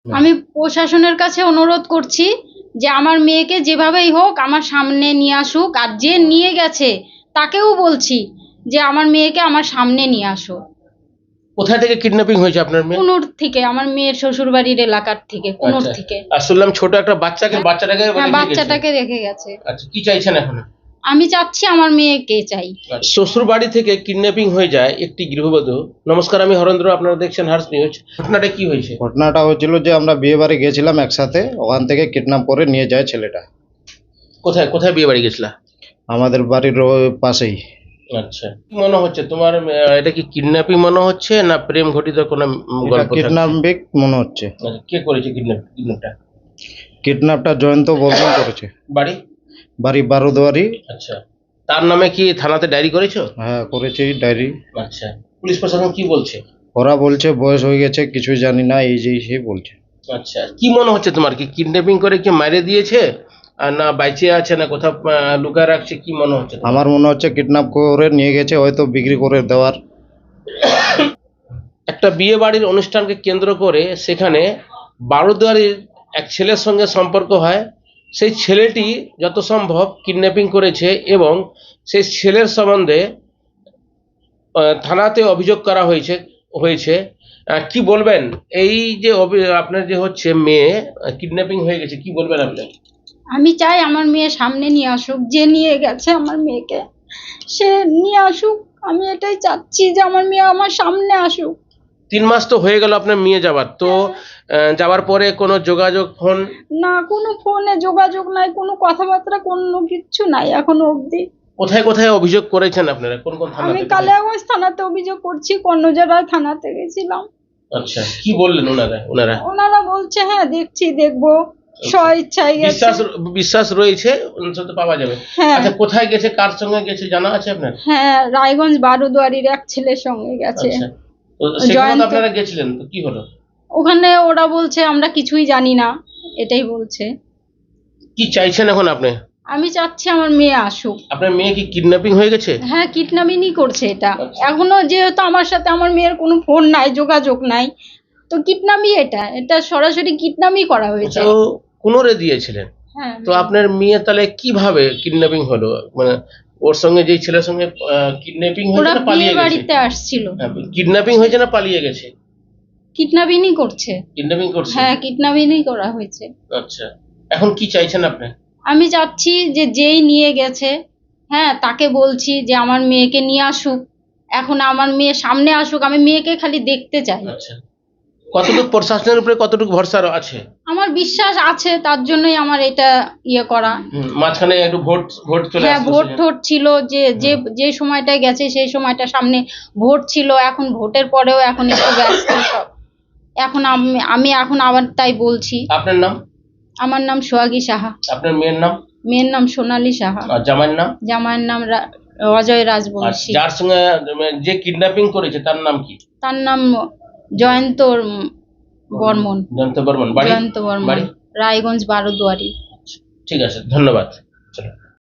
আমি প্রশাসনের কাছে অনুরোধ করছি যে আমার মেয়েকে যেভাবেই হোক আমার সামনে নিয়ে আসুক, আর যে নিয়ে গেছে তাকেও বলছি যে আমার মেয়েকে আমার সামনে নিয়ে আসো। কোথায় থেকে কিডন্যাপিং হয়েছে আপনার মেয়ে? কুনুর থেকে, আমার মেয়ের শ্বশুর বাড়ির এলাকার থেকে, কুনুর আচ্ছা। থেকে। আর শুনলাম ছোট একটা বাচ্চাটাকে হ্যাঁ, বাচ্চাটাকে রেখে গেছে। আচ্ছা, কি চাইছেন এখন? আমি চাচ্ছি আমার মেয়েকে চাই। শ্বশুর বাড়ি থেকে কিডন্যাপিং হয়ে যায় একটি গৃহবধূ। নমস্কার, আমি হরেন্দ্র, আপনারা দেখছেন হার্স নিউজ। ঘটনাটা কি হয়েছে? ঘটনাটা হচ্ছিল যে আমরা বিয়ে বাড়ি গেছিলাম একসাথে, ওখান থেকে কিডন্যাপ করে নিয়ে যায় ছেলেটা। কোথায় কোথায় বিয়ে বাড়ি গেছিলা? আমাদের বাড়ির পাশেই। আচ্ছা, কি মনে হচ্ছে তোমার? এটা কি কিডন্যাপিং মনে হচ্ছে না প্রেম ঘটিত কোনো গল্প? কিডন্যাপিং মনে হচ্ছে। আচ্ছা, কে করেছে কিডন্যাপটা? কিডন্যাপটা জয়ন্ত বর্মন করেছে। বাড়ি? বাড়ি বারোদুয়ারি। আচ্ছা, তার নামে কি থানাতে ডায়েরি করেছো? হ্যাঁ, করেছি ডায়েরি। আচ্ছা, পুলিশ প্রশাসন কি বলছে? ওরা বলছে বয়স হয়ে গেছে, কিছুই জানি না, এই যে সেই বলছে। আচ্ছা, কি মনে হচ্ছে তোমার? কি কিডন্যাপিং করে কি মারিয়ে দিয়েছে, আর না বাইচে আছে, না কোথাও লুকায় রাখছে, কি মনে হচ্ছে তোমার? আমার মনে হচ্ছে কিডন্যাপ করে নিয়ে গেছে, হয়তো বিক্রি করে দেওয়ার। একটা বিয়ে বাড়ির অনুষ্ঠানকে কেন্দ্র করে সেখানে বারোদুয়ারির এক ছেলের সঙ্গে সম্পর্ক হয়। সেই ছেলেটি যত সম্ভব কিডন্যাপিং করেছে এবং সেই ছেলের সম্বন্ধে থানাতে অভিযোগ করা হয়েছে। কি বলবেন? এই যে আপনার যে হচ্ছে মেয়ে কিডন্যাপিং হয়ে গেছে, কি বলবেন আপনি? আমি চাই আমার মেয়ে সামনে নিয়ে আসুক, যে নিয়ে গেছে আমার মেয়েকে সে নিয়ে আসুক। আমি এটাই চাচ্ছি যে আমার মেয়ে আমার সামনে আসুক। 3 মাস তো হয়ে গেল আপনার মেয়ে যাবার, তো যাওয়ার পরে কোনো যোগাযোগ ফোন? না, কোনো ফোনে যোগাযোগ নাই, কোনো কথাবার্তা, কোনো কিচ্ছু নাই এখনো অবধি। কোথায় কোথায় অভিযোগ করেছেন আপনারা? কোন কোন থানা? আমি কালিয়াগঞ্জ থানাতে অভিযোগ করছি, কর্ণজোড়া থানাতে গেছিলাম। আচ্ছা, কি বললেন ওনারা? ওনারা বলছে হ্যাঁ দেখবো, স্ব ইচ্ছায় গেছে। বিশ্বাস রয়েছে অন্তত পাওয়া যাবে। হ্যাঁ। আচ্ছা, কোথায় গেছে, কার সঙ্গে গেছে জানা আছে আপনার? হ্যাঁ, রায়গঞ্জ বারোদুয়ারির এক ছেলের সঙ্গে গেছে। আচ্ছা, তো সেখানে তো আপনারা গেছিলেন, তো কি হলো? ওখানে ওরা বলছে আমরা কিছুই জানি না, এটাই বলছে। কি চাইছেন এখন আপনি? আমি চাচ্ছি আমার মেয়ে আসুক। আপনার মেয়ে কি কিডন্যাপিং হয়ে গেছে? হ্যাঁ, কিডন্যাপিংই করছে এটা। আচ্ছা। এখনো যেহেতু আমার সাথে আমার মেয়ের কোনো ফোন নাই, যোগাযোগ নাই, তো কিডন্যাপই, এটা সরাসরি কিডন্যাপই করা হয়েছে। তো কুনোরে দিয়েছিলেন? হ্যাঁ। তো আপনার মেয়ে তাহলে কিভাবে কিডন্যাপিং হলো? মানে ওর সঙ্গে যেই ছেলের সঙ্গে কিডন্যাপিং হয়েছে ওরা না পালিয়ে বিয়ে গেছে? বাড়িতে আসছিল। কিডন্যাপিং হয়েছে না পালিয়ে গেছে? কিডন্যাপিংই করছে। কিডন্যাপিং করছে? হ্যাঁ, কিডন্যাপিংই করা হয়েছে। আচ্ছা, এখন কি চাইছেন আপনি? আমি চাচ্ছি যে যেই নিয়ে গেছে, হ্যাঁ, তাকে বলছি যে আমার মেয়েকে নিয়ে আসুক, এখন আমার মেয়ে সামনে আসুক, আমি মেয়েকে খালি দেখতে চাই। আচ্ছা, কতটুকু প্রশাসনের উপরে কতটুকু ভরসা আছে? আমার বিশ্বাস আছে, তার জন্যই আমার এটা করা। মাঝখানে একটু ভোট চলে হ্যাঁ, আসলো। ভোট ছিল, যে সময়টায় গেছে সেই সময়টা সামনে ভোট ছিল, এখন ভোটের পরেও এখন একটু ব্যস্ত সব। এখন আমি এখন আবার তাই বলছি। আপনার নাম? আমার নাম সোহাগী সাহা। আপনার মেয়ের নাম? মেয়ের নাম সোনালী সাহা। আর জামাইয়ের নাম? জামাইয়ের নাম অজয় রাজবংশী। যার সঙ্গে যে কিডন্যাপিং করেছে তার নাম কি? তার নাম জয়ন্ত বর্মন। জয়ন্ত বর্মন। বাড়ি? জয়ন্ত বর্মন, রায়গঞ্জ বারোদুয়ারি। ঠিক আছে, ধন্যবাদ।